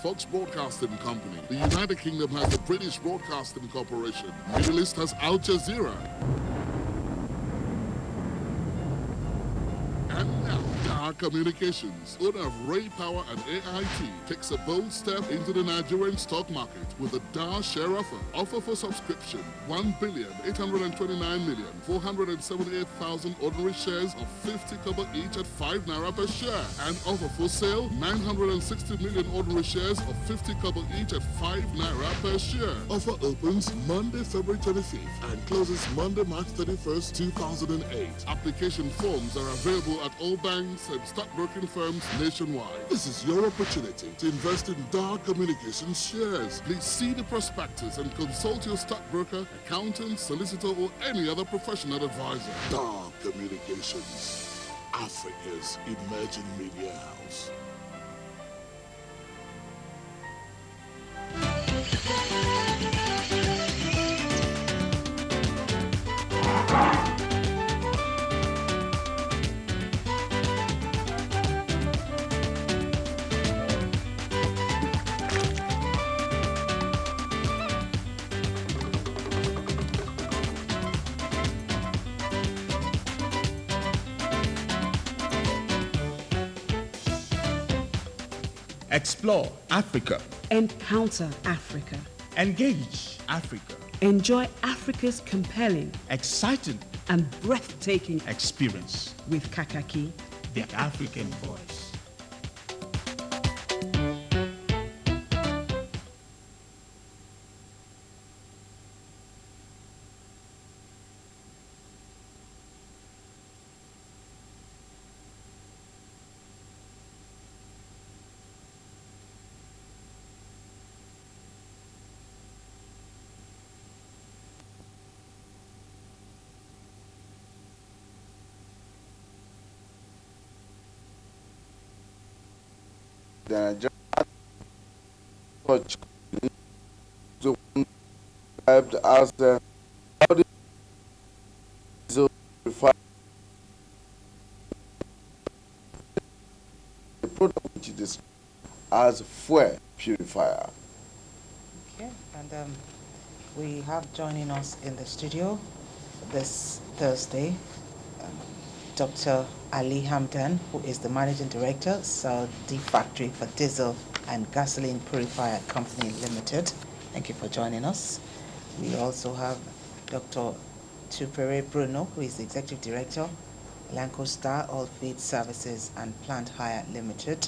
Fox Broadcasting Company. The United Kingdom has the British Broadcasting Corporation. Middle East has Al Jazeera. And now, Dar Communications, owner of Ray Power and AIT, takes a bold step into the Nigerian stock market with a Dar share offer. Offer for subscription, 1,829,478,000 ordinary shares of 50 kobo each at 5 naira per share. And offer for sale, 960 million ordinary shares of 50 kobo each at 5 naira per share. Offer opens Monday, February 25th and closes Monday, March 31st, 2008. Application forms are available at all banks and stockbroking firms nationwide. This is your opportunity to invest in Dar Communications shares. Please see the prospectus and consult your stockbroker, accountant, solicitor, or any other professional advisor. Dar Communications, Africa's emerging media house. Explore Africa. Encounter Africa. Engage Africa. Enjoy Africa's compelling, exciting, and breathtaking experience with Kakaki, the African voice. The Nigerian described as the product which is as fuel purifier. Okay, and we have joining us in the studio this Thursday Dr. Ali Hamdan, who is the Managing Director, Saudi Factory for Diesel and Gasoline Purifier Company Limited. Thank you for joining us. We also have Dr. Tupere Bruno, who is the Executive Director, Lancaster Oilfield Services and Plant Hire Limited,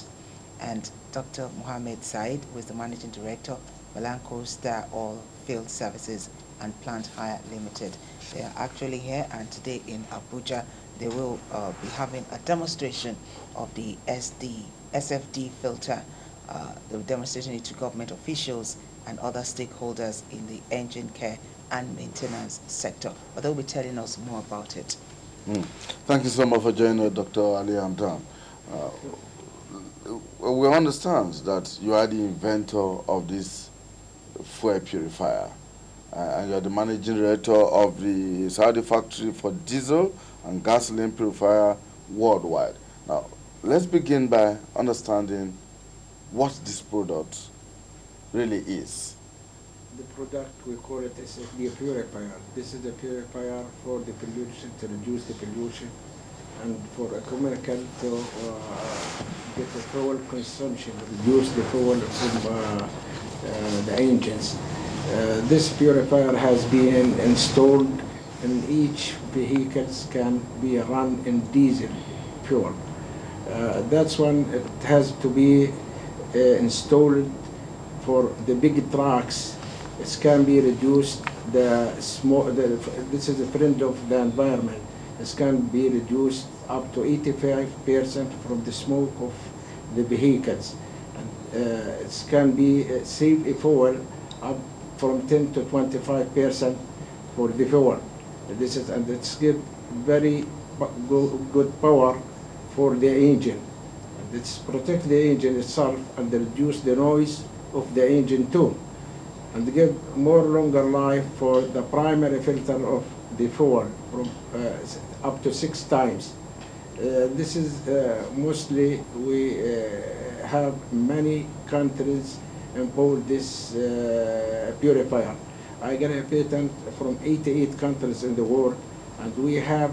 and Dr. Mohammed Said, who is the Managing Director, Lancaster Oilfield Services and Plant Hire Limited. They are actually here, and today in Abuja, they will be having a demonstration of the SFD filter. The demonstration to government officials and other stakeholders in the engine care and maintenance sector. But they'll be telling us more about it. Thank you so much for joining us, Dr. Ali Hamdan. We understand that you are the inventor of this fuel purifier. And you're the Managing Director of the Saudi Factory for Diesel and Gasoline Purifier worldwide. Now, let's begin by understanding what this product really is. The product, we call it SFD purifier. This is the purifier for the pollution, to reduce the pollution, and for a chemical to get the fuel consumption, reduce the fuel from the engines. This purifier has been installed in each vehicle, can be run in diesel fuel. That's when it has to be installed for the big trucks. It can be reduced, this is a friend of the environment. It can be reduced up to 85% from the smoke of the vehicles. And it can be save fuel up from 10 to 25% for the fuel. This is, and it's give very good power for the engine. And it's protect the engine itself and reduce the noise of the engine too. And give more longer life for the primary filter of the fuel from up to 6 times. This is mostly we have many countries import this purifier. I got a patent from 88 countries in the world, and we have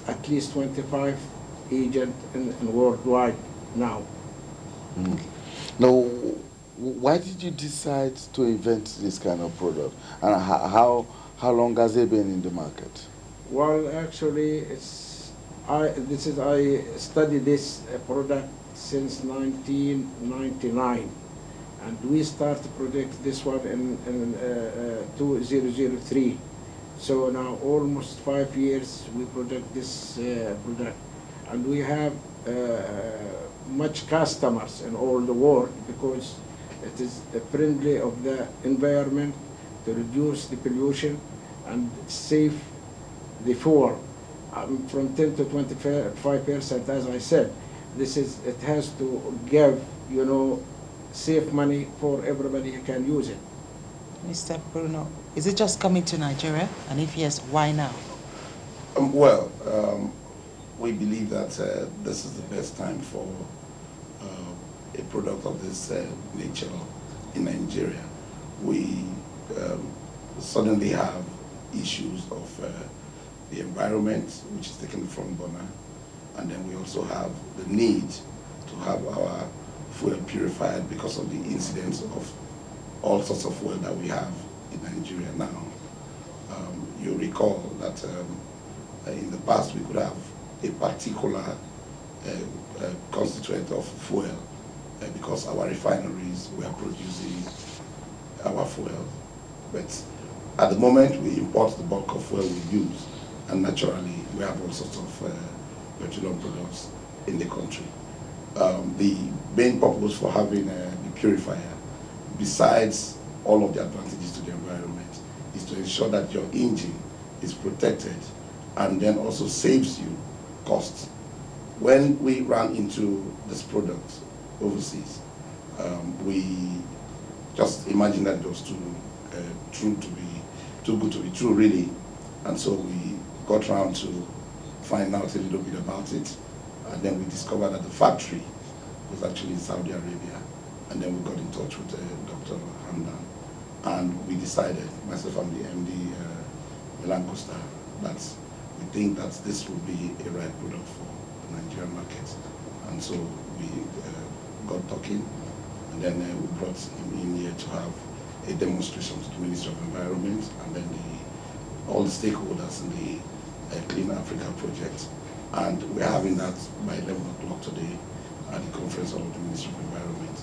at least 25 agents in worldwide now. Now, why did you decide to invent this kind of product, and how long has it been in the market? Well, actually, I studied this product since 1999, and we started to produce this one in 2003. So now almost 5 years we produce this product, and we have much customers in all the world because it is friendly of the environment to reduce the pollution and save the fuel from 10 to 25%. As I said, it has to give, save money for everybody who can use it. Mr. Bruno, is it just coming to Nigeria? And if yes, why now? We believe that this is the best time for a product of this nature in Nigeria. We suddenly have issues of the environment, which is taken from burner, and then we also have the need to have our fuel purified because of the incidence of all sorts of fuel that we have in Nigeria now. You recall that in the past we could have a particular constituent of fuel because our refineries were producing our fuel. But at the moment we import the bulk of fuel we use, and naturally we have all sorts of petroleum products in the country. The main purpose for having the purifier, besides all of the advantages to the environment, is to ensure that your engine is protected and then also saves you costs. When we ran into this product overseas, we just imagined that it was too good to be true, really, and so we got around to find out a little bit about it, and then we discovered that the factory was actually in Saudi Arabia, and then we got in touch with Dr. Hamdan, and we decided, myself and the MD, Milan Costa, that we think that this would be a right product for the Nigerian market. And so we got talking, and then we brought him in here to have a demonstration to the Ministry of Environment, and then all the stakeholders in the Clean Africa project. And we're having that by 11 o'clock today at the conference hall of the Ministry of Environment.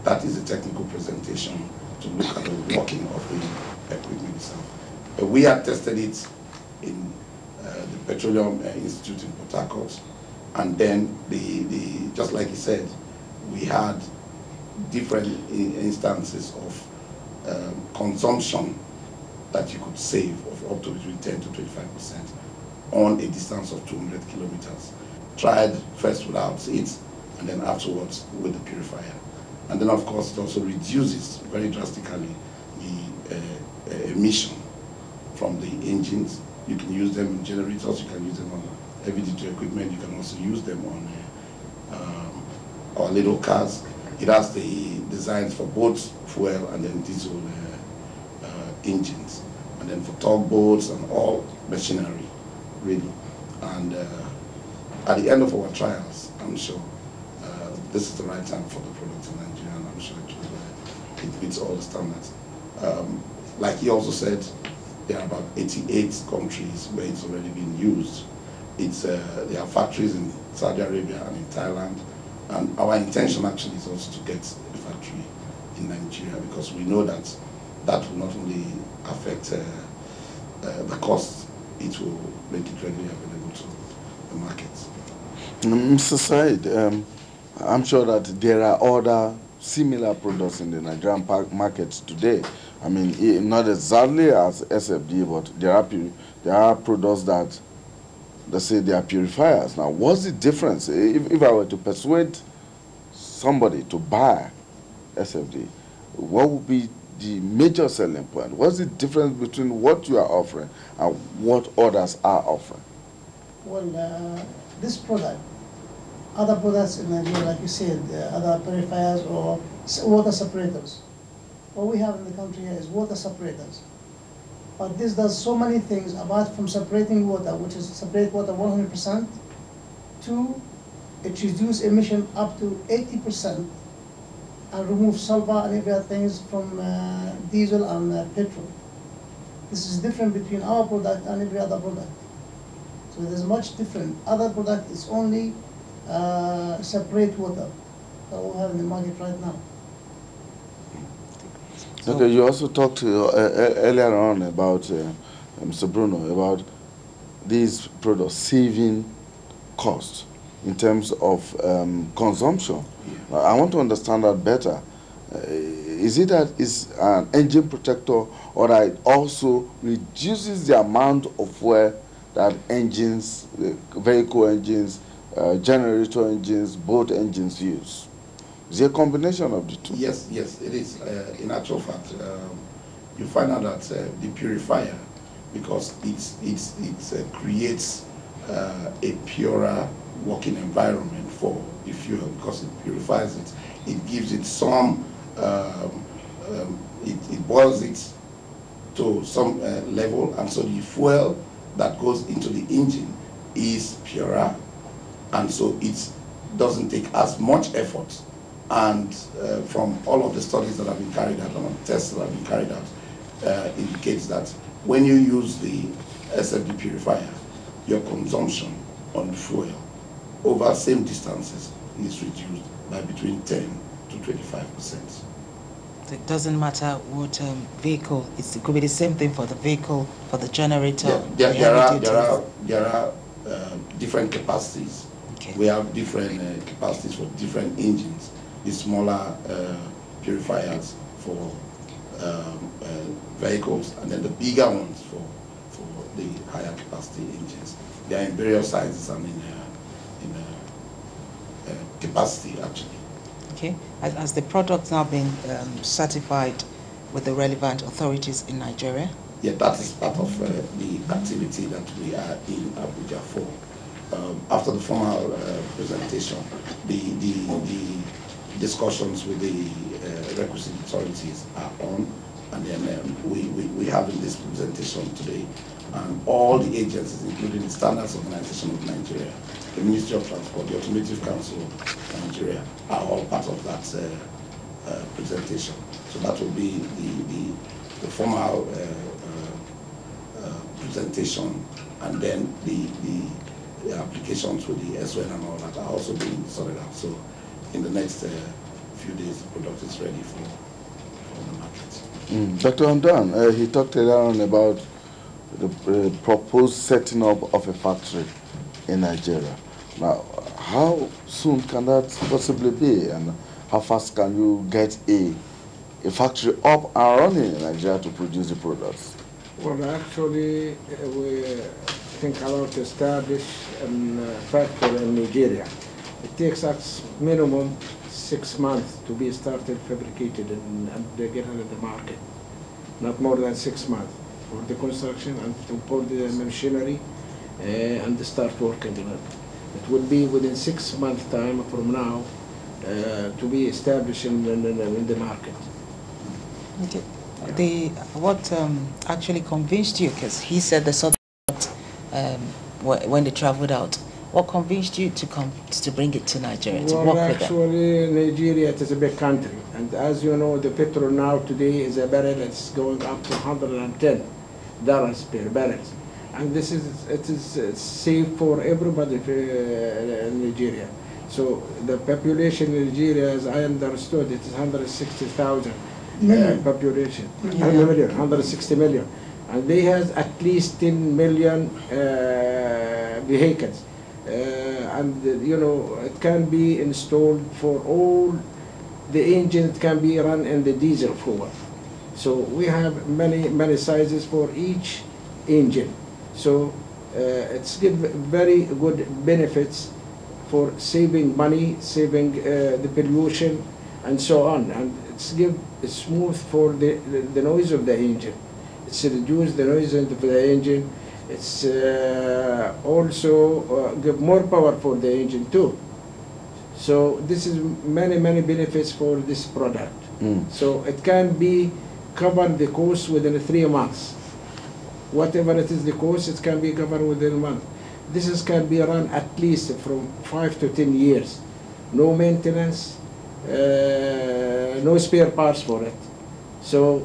That is a technical presentation to look at the working of the equipment itself. We had tested it in the Petroleum Institute in Port Harcourt, and then just like he said, we had different instances of consumption that you could save of up to between 10 to 25% on a distance of 200 kilometers. Tried first without it, and then afterwards with the purifier. And then of course it also reduces very drastically the emission from the engines. You can use them in generators, you can use them on heavy duty equipment, you can also use them on our little cars. It has the designs for both fuel and then diesel engines, and then for tugboats and all machinery, really. And at the end of our trials, I'm sure this is the right time for the product in Nigeria, and I'm sure it meets all the standards. Like he also said, there are about 88 countries where it's already been used. There are factories in Saudi Arabia and in Thailand, and our intention actually is also to get a factory in Nigeria, because we know that that will not only affect the cost, it will make it readily available to the market. Mr. Said, I'm sure that there are other similar products in the Nigerian market today. I mean, not exactly as SFD, but there are products that they say they are purifiers. Now, what's the difference? If I were to persuade somebody to buy SFD, what would be the major selling point? What's the difference between what you are offering and what others are offering? Well, this product other products in Nigeria, like you said, other purifiers or water separators. What we have in the country here is water separators. But this does so many things apart from separating water, which is separate water 100%, to it reduce emission up to 80% and remove sulfur and other things from diesel and petrol. This is different between our product and every other product. So there's much different. Other product is only separate water that we have in the market right now. Okay, you also talked earlier on about, Mr. Bruno, about these products saving cost in terms of consumption. I want to understand that better. Is it that it's an engine protector, or that it also reduces the amount of fuel that engines, vehicle engines, generator engines, boat engines use? Is it a combination of the two? Yes, yes, it is. In actual fact, you find out that the purifier, because it creates a purer working environment for the fuel, because it purifies it. It gives it some, it boils it to some level, and so the fuel that goes into the engine is purer, and so it doesn't take as much effort. And from all of the studies that have been carried out, and tests that have been carried out, indicates that when you use the SFD purifier, your consumption on fuel over same distances is reduced by between 10 to 25%. It doesn't matter what vehicle. It could be the same thing for the vehicle, for the generator. Yeah, there are different capacities. Okay. We have different capacities for different engines. The smaller purifiers for vehicles, and then the bigger ones for the higher capacity engines. They are in various sizes and in capacity, actually. Okay. Has the product now been certified with the relevant authorities in Nigeria? Yeah, that is part of the activity that we are in Abuja for. After the formal presentation, the discussions with the requisite authorities are on, and then we have in this presentation today, and all the agencies, including the Standards Organization of Nigeria, the Ministry of Transport, the Automotive Council of Nigeria, are all part of that presentation. So that will be the formal presentation, and then the applications with the SON and all that are also being sorted out. So in the next few days, the product is ready for the market. Dr. Hamdan, he talked earlier on about the proposed setting up of a factory in Nigeria. Now, how soon can that possibly be, and how fast can you get a factory up and running in Nigeria to produce the products? Well, actually, we think about to establish a factory in Nigeria. It takes us minimum 6 months to be started, fabricated, and get into the market. Not more than 6 months for the construction and to put the machinery and to start working on it. It will be within 6 months' time from now to be established in the market. Okay. What actually convinced you? Because he said they saw when they traveled out. What convinced you to come to bring it to Nigeria, to work with them? Actually, Nigeria is a big country, and as you know, the petrol now today is a barrel. It's going up to $110 per barrel, and it is safe for everybody in Nigeria. So the population in Nigeria, as I understood, it is 160,000 population, 160 million, and they have at least 10 million vehicles. And you know, it can be installed for all the engine. It can be run in the diesel fuel. So we have many sizes for each engine. So it's give very good benefits for saving money, saving the pollution, and so on. And it's give smooth for the noise of the engine. It's reduce the noise of the engine. It's also give more power for the engine too. So this is many benefits for this product. So it can be covered the cost within 3 months. Whatever it is the cost, it can be covered within a month. This can be run at least from 5 to 10 years. No maintenance, no spare parts for it. So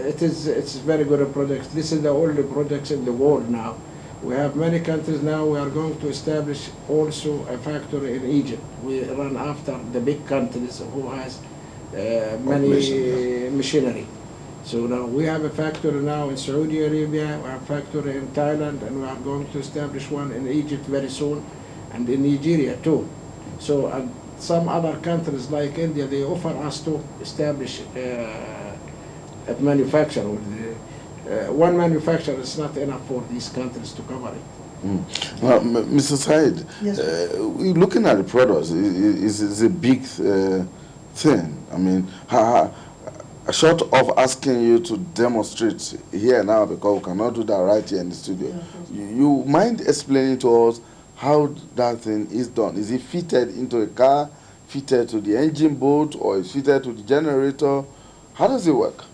it's very good product. This is the only product in the world now. We have many countries now. We are going to establish also a factory in Egypt. We run after the big countries who has many machinery. So now we have a factory now in Saudi Arabia, we have a factory in Thailand, and we are going to establish one in Egypt very soon, and in Nigeria too. So some other countries like India, they offer us to establish a manufacturer. One manufacturer is not enough for these countries to cover it. Well, Mr. Said, Yes, looking at the products is a big thing. I mean, short of asking you to demonstrate here now, because we cannot do that right here in the studio, you mind explaining to us how that thing is done? Is it fitted into a car, fitted to the engine bolt, or is fitted to the generator? How does it work?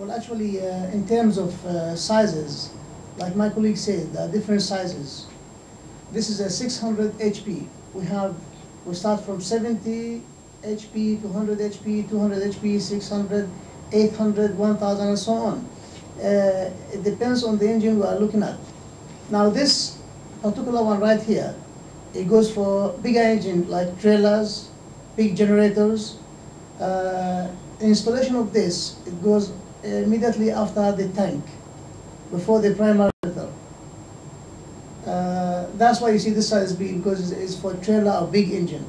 well, actually, in terms of sizes, like my colleague said, there are different sizes. This is a 600 HP. We start from 70 HP, 200 HP, 200 HP, 600, 800, 1000, and so on. It depends on the engine we are looking at. Now this particular one right here, it goes for bigger engine like trailers, big generators. Installation of this, it goes immediately after the tank, before the primary filter. That's why you see this size big, because it's for trailer or big engine.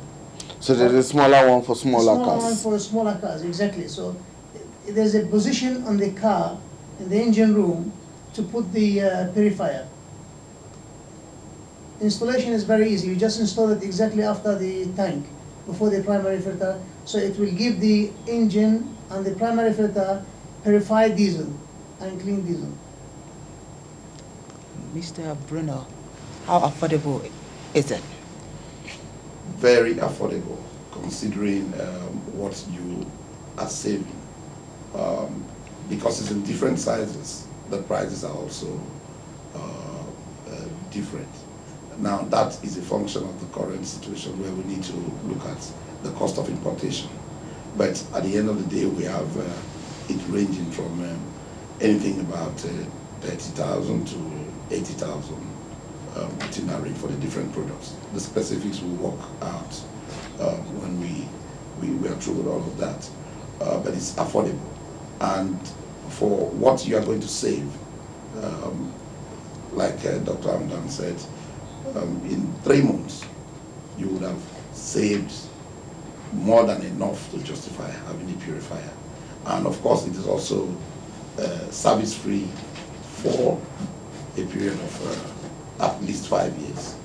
So there's a smaller one for smaller cars? Smaller one for smaller cars, exactly. So there's a position on the car, in the engine room, to put the purifier. Installation is very easy. You just install it exactly after the tank, before the primary filter. So it will give the engine and the primary filter purified diesel and clean diesel. Mr. Bruno, how affordable is it? Very affordable, considering what you are saving. Because it's in different sizes, the prices are also different. Now, that is a function of the current situation where we need to look at the cost of importation. But at the end of the day, we have it ranging from anything about 30,000 to 80,000 within that range for the different products. The specifics will work out when we are through with all of that. But it's affordable. And for what you are going to save, like Dr. Hamdan said, in 3 months, you would have saved more than enough to justify having a purifier. And of course, it is also service-free for a period of at least 5 years.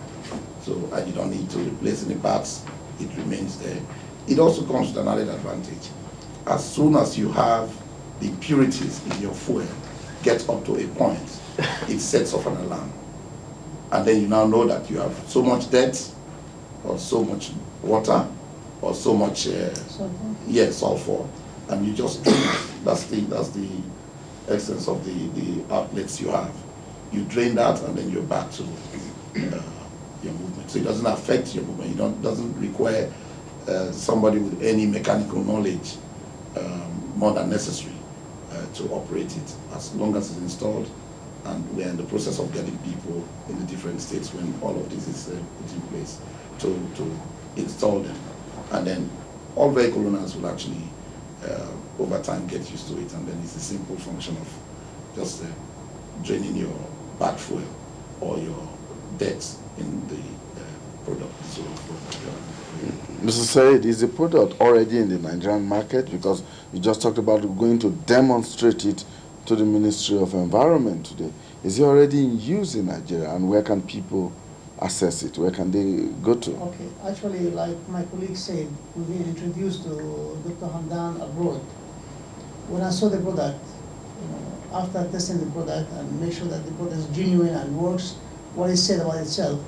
So you don't need to replace any parts, it remains there. It also comes with an added advantage. As soon as you have the impurities in your fuel get up to a point, it sets off an alarm. And then you now know that you have so much dirt, or so much water, or so much sulfur, and you just drain it. That's the essence of the outlets you have. You drain that, and then you're back to your movement. So it doesn't affect your movement. It doesn't require somebody with any mechanical knowledge more than necessary to operate it, as long as it's installed. And we're in the process of getting people in the different states when all of this is put in place to install them. And then all vehicle owners will actually, over time, get used to it. And then it's a simple function of just draining your bad fuel or your dirt in the product. So, Mr. Said, is the product already in the Nigerian market? Because you just talked about going to demonstrate it to the Ministry of Environment today. Is it already in use in Nigeria, and where can people access it? Where can they go to? Okay, actually, like my colleague said, we've been introduced to Dr. Hamdan abroad. When I saw the product, after testing the product and make sure that the product is genuine and works what it said about itself,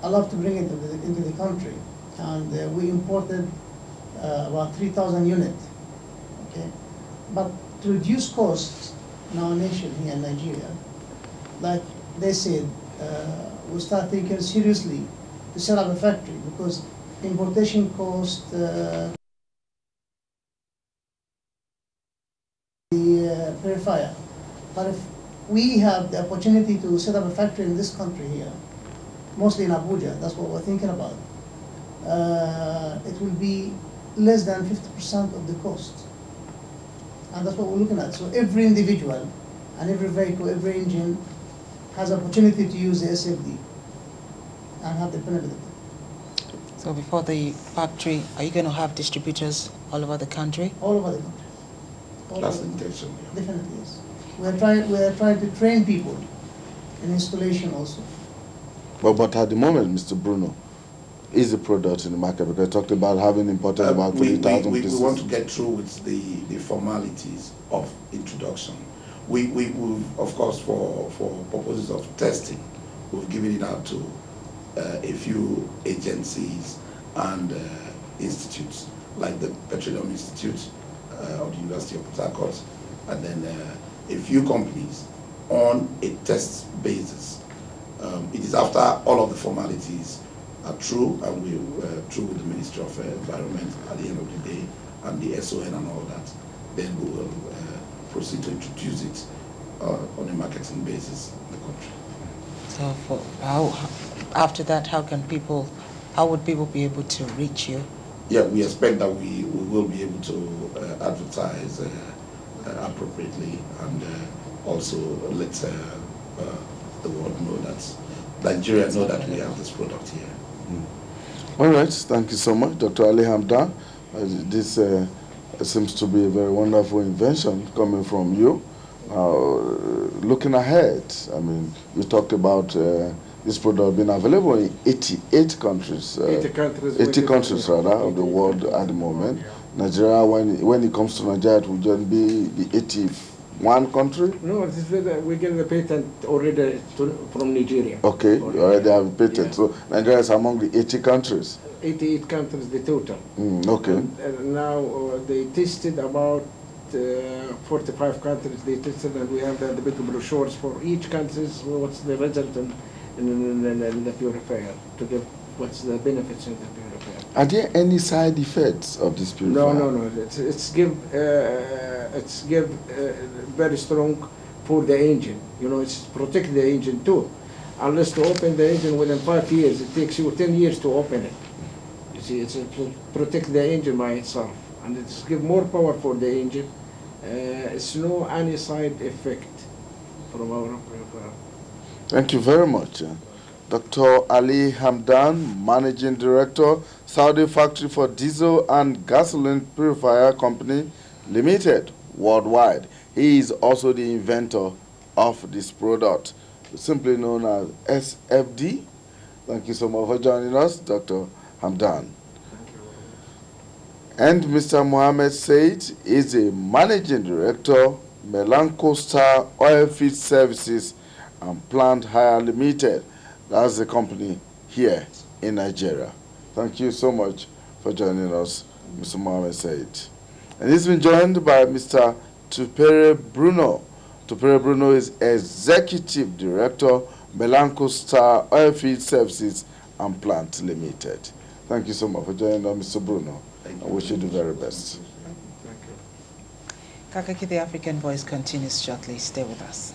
allowed to bring it into the country, and we imported about 3,000 units. Okay, but to reduce costs in our nation here in Nigeria, like they said, we start thinking seriously to set up a factory, because importation cost the purifier. But if we have the opportunity to set up a factory in this country here, mostly in Abuja, that's what we're thinking about, it will be less than 50% of the cost. And that's what we're looking at. So every individual and every vehicle, every engine has opportunity to use the SFD and have the benefit of it. So before the factory, are you going to have distributors all over the country? All over the country. That's the intention. Yeah. Definitely, yes. We are trying to train people in installation also. But at the moment, Mr. Bruno, is the product in the market? Because I talked about having imported about 20,000 pieces. We want to get through with the formalities of introduction. We of course, for purposes of testing, we've given it out to a few agencies and institutes, like the Petroleum Institute of the University of Port Harcourt, and then a few companies on a test basis. It is after all of the formalities are true, and we're through with the Ministry of Environment at the end of the day, and the SON and all that, then we will proceed to introduce it on a marketing basis in the country. So after that, how would people be able to reach you? Yeah, we expect that we will be able to advertise appropriately, and also let the world know that Nigeria know that we have this product here. All right, thank you so much, Dr. Ali Hamdan. This seems to be a very wonderful invention coming from you. Looking ahead, I mean, you talked about this product being available in 88 countries. 80 countries rather, of the world at the moment. Nigeria, when it comes to Nigeria, it will just be the 81 country? No, we get the patent already from Nigeria. Okay, you already have a patent. Yeah. So Nigeria is among the 80 countries? 88 countries, the total. Okay. And now they tested about 45 countries they tested, and we have the big brochures for each country, what's the result in the purifier, to give what's the benefits of the purifier. Are there any side effects of this purifier? No. It's give very strong for the engine. You know, it's protect the engine too. Unless to open the engine within 5 years, it takes you 10 years to open it. You see, it's to protect the engine by itself, and it's give more power for the engine. It's no any side effect from our purifier. Thank you very much. Dr. Ali Hamdan, Managing Director, Saudi Factory for Diesel and Gasoline Purifier Company Limited, worldwide. He is also the inventor of this product, simply known as SFD. Thank you so much for joining us, Dr. Hamdan. And Mr. Mohammed Said is a Managing Director, Melanco Star Oilfield Services and Plant Hire Limited. That's the company here in Nigeria. Thank you so much for joining us, Mr. Mohammed Said. And he's been joined by Mr. Tupere Bruno. Tupere Bruno is Executive Director, Melanco Star Oilfield Services and Plant Limited. Thank you so much for joining us, Mr. Bruno. I wish you the very best. Kakaki, the African Voice continues shortly. Stay with us.